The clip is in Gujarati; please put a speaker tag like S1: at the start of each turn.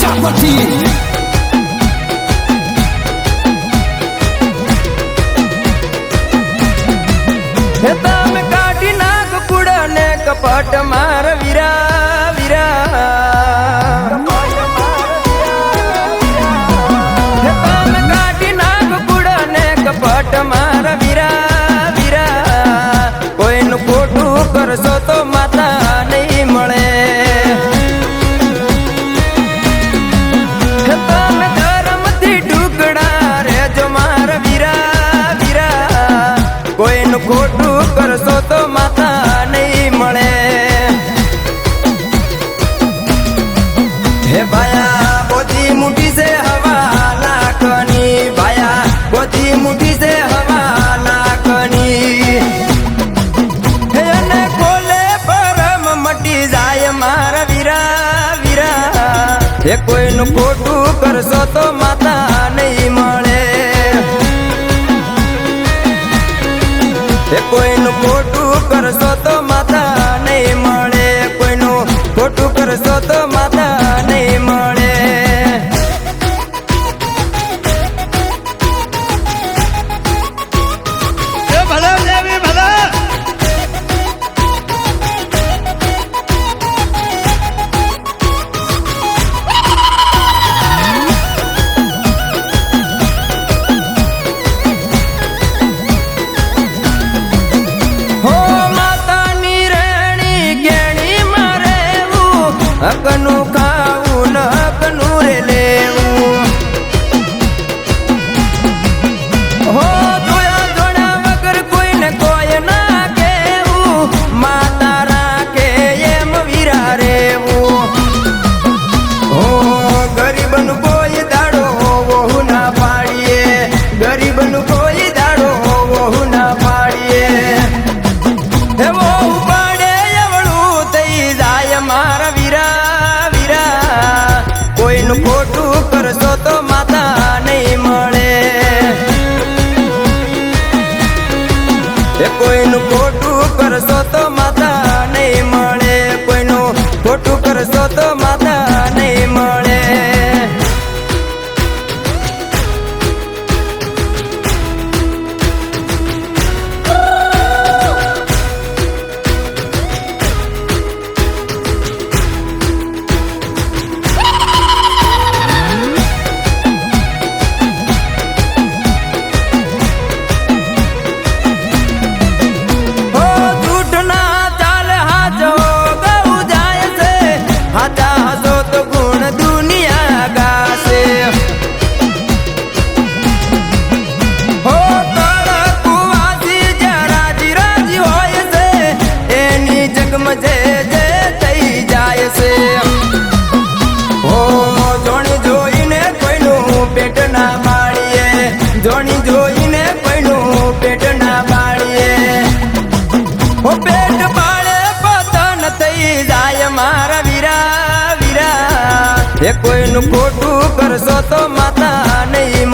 S1: પ્રજાપતિ
S2: તમે કાઢી નાખ કુડા ને કપટ માર વીરા વીરા તમે કાઢી નાખ કુડા ને કપટ માર વીરા વીરા કોઈનું ખોટું કરશો તો માતા નહીં મળે તમે ધર્મથી ટુકડા રેજો માર વીરા વીરા કોઈનું ખોટું કરશો તો માતા નહીં મળે હે ભાયા બોધી મુઠી છે હવા લાખની ભાયા બોધી મુઠી છે હવા લાખની હે અને કોલે પરમ મટી જાય મારા વીરા વીરા હે કોઈનું ખોટું કરશો તો માતા નહીં મળે કોઈનું ખોટું કરશો તો માતા નહીં મળે કોઈનું ખોટું કરશો તો માતા નહીં મળે હકનું ખાવું ન હકનું રે લેવું હો જોયા જોડા વગર કોઈને કોઈ ના કેવું માતા રાખે એમ વીરા રેવું હો ગરીબનું કોઈ દાડો વહુ ના પાડીએ ગરીબનું કોઈ દાડો વહુ ના પાડીએ એવો ઉપાડે એવડું થઈ જાય મારા કોઈનું ખોટું કરશો તો માતા નહીં મળે કોઈનું ખોટું કરશો તો માતા નહીં મળે કોઈનું ખોટું કરશો તો માતા નહીં મળે જોણી જોઈને કોઈનું પેટ ના બાળીએ હો પેટ બાળે પતન થઈ જાય મારા વીરા વીરા એ કોઈનું ખોટું કરશો તો માતા નહીં